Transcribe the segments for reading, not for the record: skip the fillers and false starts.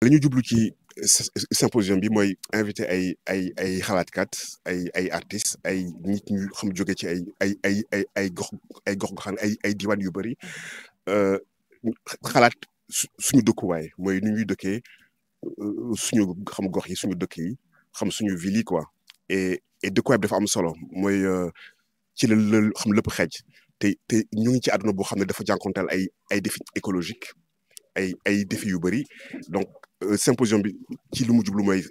li ñu jublu ci symposium bi mooy invité ay xalaatkat ay artistes ay nit ñu xam jóge ci ay gox-goxaan ay diwaan yu bëri xalaat suñu dëkkuwaay mooy nu ñuy dëkkee suñu xam gox yi suñu dëkk yi xam suñu ville yi quoi et dëkkuwaay bi dafa am solo mooy ci la xam lépp xeej te ñu ngi ci àdduna boo xam ne dafa jànkonteel ay défis écologiques ay défis yu bëri donc symposium bi ci lu mu jublu mooy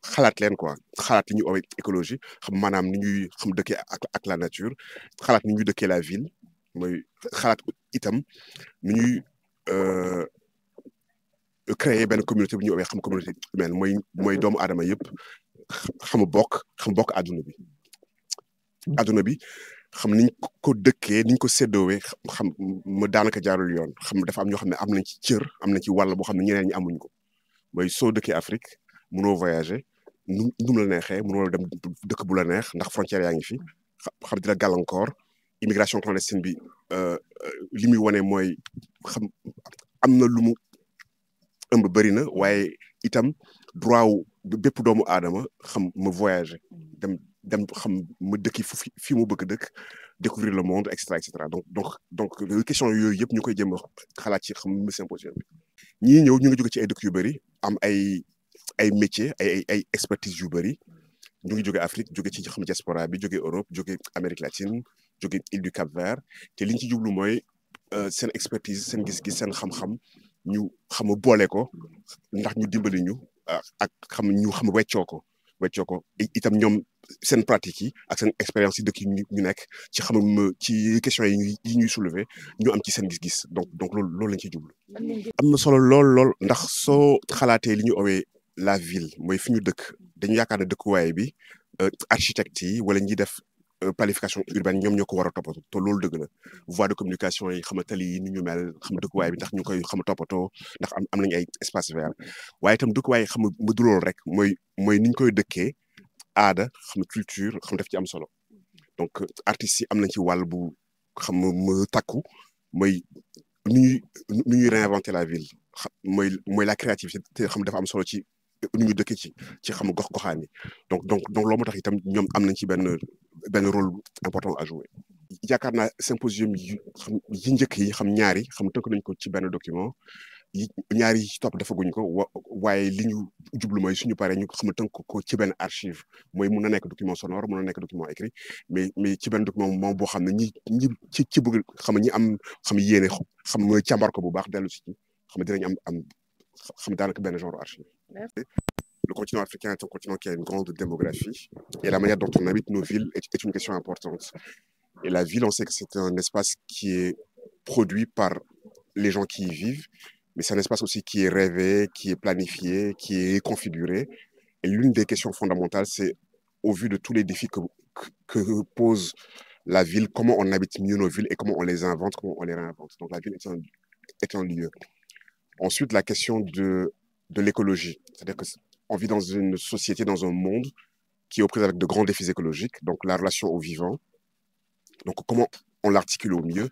xalaat leen quoi xalaat li ñuy oowee écologie xam maanaam ni ñuy xam dëkkee ak la nature xalaat ni ñuy dëkkee la ville mooy xalaat itam ni ñuy créer benn communauté bu ñuy oowee xam communauté humaine mooy doomu aadama yëpp xam bokk àdduna bi xam niñ ko dëkkee niñ ko séddoowee xam ma daanaka jaarul yoon xam dafa am ñoo xam ne am nañ ci cër am nañ ci wàll boo xam ne ñeneen ñi amuñ ko mooy soo dëkkee Afrique mënoo voyager nu mu la neexee mënoo dem dëkk bu la neex ndax frontière yaa ngi fi xam di la gàllankoor immigration clandestine bi li muy wane mooy xam am na lu mu ëmb bëri na waaye itam droit wu bépp doomu aadama xam ma voyager dem xam ma dëkki fi mu bëgg dëkk découvrir le monde et cetera donc question yooyu yëpp ñu koy jëm xalaat ci xam mu symposium bi ñii ñëw ñu ngi jóge ci ay dëkk yu bëri am ay métiers ay expertise yu bëri ñu ngi jóge Afrique jóge ci xam diaspora bi jóge Europe jóge Amérique latine jóge île du Cap-Vert te liñ ci jublu mooy seen expertise seen gis-gis seen xam-xam ñu xam boole ko ndax ñu dimbali ñu ak xam ñu xam weccoo ko itam ñoom seen pratique yi ak seen expérience yi dëkk yi ñu nekk ci xam ci questions yi ñuy soulever ñu am ci seen gis-gis donc loolu lañ ciy jublu. am na solo lool ndax soo xalaatee li ñu owee la ville mooy fi ñu dëkk dañu yaakaar ne dëkkuwaay bi architecte yi wala ñi def planification urbaine ñoom ñoo ko war a toppatoo te loolu dëgg la voie de communication yi xam tali yi ni ñu mel xam dëkkuwaay bi ndax ñu koy xam toppatoo ndax am nañu ay espace vert waaye itam dëkkuwaay yi xam ma du loolu rek mooy ni ñu koy dëkkee aada xam culture xam daf ci am solo donc artistes yi am nañ ci wàll bu xam ma takku mooy nu ñuy réinventer la ville mooy la créativité te xam dafa am solo ci nu ñu dëkkee ci xam gox-goxaan yi donc loolu moo tax itam ñoom am nañ ci benn rôle important à jouer. yaakaar naa symposium yi njëkk yi xam ñaari xam tënk nañ ko ci benn document ñaari yi ci topp defaguñ ko waaye li ñu jublu mooy suñu paree ñu xam tënk ko ci benn archive mooy mun na nekk document sonore mun na nekk document écrit mais ci benn document moom boo xam ne ñi ci bëgg xam ñi am xam yéene xam mooy càmbar ko bu baax dellu si ci xam dinañ am xam daanaka benn genre archive. Le continent africain est un continent qui a une grande démographie et la manière dont on habite nos villes est une question importante. Et la ville, on sait que c'est un espace qui est produit par les gens qui y vivent, mais c'est un espace aussi qui est rêvé, qui est planifié, qui est configuré. Et l'une des questions fondamentales, c'est au vu de tous les défis que pose la ville, comment on habite mieux nos villes et comment on les invente, comment on les réinvente. Donc la ville est un lieu. Ensuite, la question de l'écologie, c'est-à-dire qu'on vit dans une société, dans un monde qui est aux prises avec de grands défis écologiques, donc la relation au vivant, donc comment on l'articule au mieux,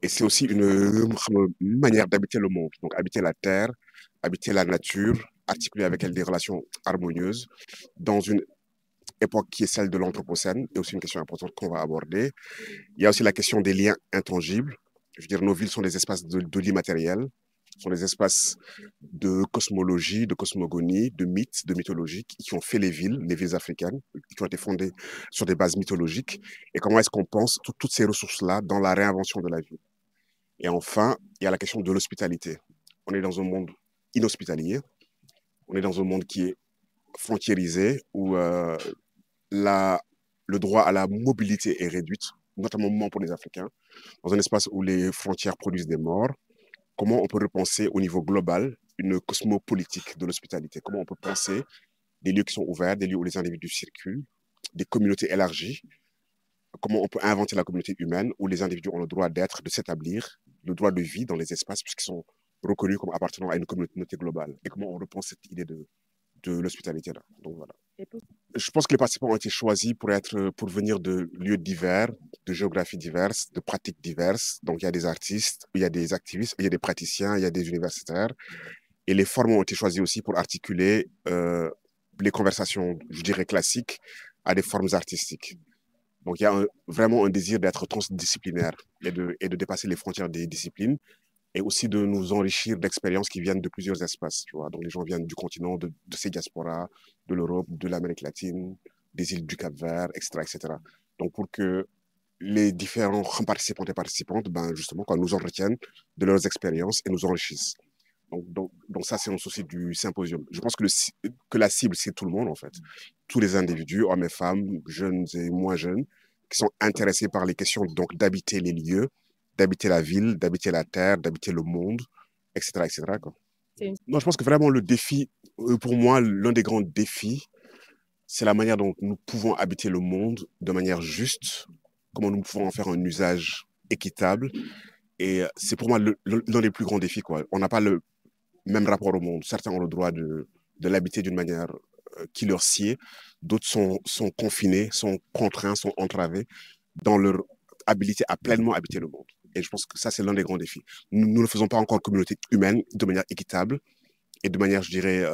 et c'est aussi une manière d'habiter le monde, donc habiter la terre, habiter la nature, articuler avec elle des relations harmonieuses, dans une époque qui est celle de l'Anthropocène, et aussi une question importante qu'on va aborder. Il y a aussi la question des liens intangibles, je veux dire, nos villes sont des espaces de l'immatériel, sont des espaces de cosmologie, de cosmogonie, de mythes, de mythologie qui ont fait les villes africaines, qui ont été fondées sur des bases mythologiques. Et comment est-ce qu'on pense toutes ces ressources-là dans la réinvention de la ville? Et enfin, il y a la question de l'hospitalité. On est dans un monde inhospitalier, on est dans un monde qui est frontiérisé, où le droit à la mobilité est réduit, notamment pour les Africains, dans un espace où les frontières produisent des morts. Comment on peut repenser au niveau global une cosmopolitique de l'hospitalité? Comment on peut penser des lieux qui sont ouverts, des lieux où les individus circulent, des communautés élargies? Comment on peut inventer la communauté humaine où les individus ont le droit d'être, de s'établir, le droit de vie dans les espaces puisqu'ils sont reconnus comme appartenant à une communauté globale? Et comment on repense cette idée de l'hospitalité-là? Donc voilà. Je pense que les participants ont été choisis pour venir de lieux divers, de géographies diverses, de pratiques diverses. Donc, il y a des artistes, il y a des activistes, il y a des praticiens, il y a des universitaires. Et les formes ont été choisies aussi pour articuler les conversations, je dirais, classiques à des formes artistiques. Donc, il y a vraiment un désir d'être transdisciplinaire et de dépasser les frontières des disciplines et aussi de nous enrichir d'expériences qui viennent de plusieurs espaces. Tu vois. Donc, les gens viennent du continent, de ces diasporas, de l'Europe, de l'Amérique latine, des îles du Cap-Vert, etc., etc. Donc, pour que les différents participants et participantes, ben, justement, quoi, nous entretiennent de leurs expériences et nous enrichissent. Donc ça, c'est un souci du symposium. Je pense que la cible, c'est tout le monde, en fait. Tous les individus, hommes et femmes, jeunes et moins jeunes, qui sont intéressés par les questions donc d'habiter les lieux, d'habiter la ville, d'habiter la terre, d'habiter le monde, etc., etc., quoi. Non, je pense que vraiment le défi, pour moi, l'un des grands défis, c'est la manière dont nous pouvons habiter le monde de manière juste, comment nous pouvons en faire un usage équitable. Et c'est pour moi l'un des plus grands défis, quoi. On n'a pas le même rapport au monde. Certains ont le droit de l'habiter d'une manière qui leur sied, d'autres sont confinés, sont contraints, sont entravés dans leur habilité à pleinement habiter le monde. Et je pense que ça, c'est l'un des grands défis. Nous ne faisons pas encore communauté humaine de manière équitable et de manière, je dirais,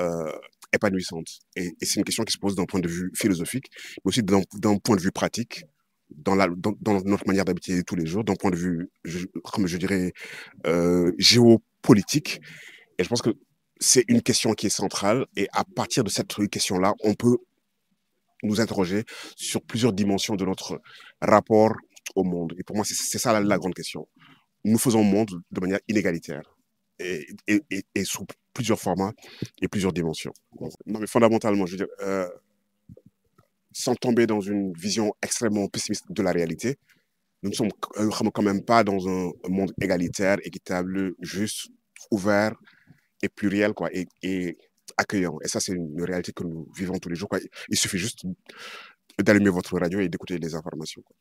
épanouissante. Et c'est une question qui se pose d'un point de vue philosophique, mais aussi d'un point de vue pratique, dans notre manière d'habiter tous les jours, d'un point de vue, comme je dirais, géopolitique. Et je pense que c'est une question qui est centrale. Et à partir de cette question-là, on peut nous interroger sur plusieurs dimensions de notre rapport au monde. Et pour moi, c'est ça la grande question. Nous faisons monde de manière inégalitaire et sous plusieurs formats et plusieurs dimensions. Non, mais fondamentalement, je veux dire, sans tomber dans une vision extrêmement pessimiste de la réalité, nous ne sommes quand même pas dans un monde égalitaire, équitable, juste, ouvert et pluriel, quoi, et accueillant. Et ça, c'est une réalité que nous vivons tous les jours, quoi. Il suffit juste d'allumer votre radio et d'écouter les informations, quoi.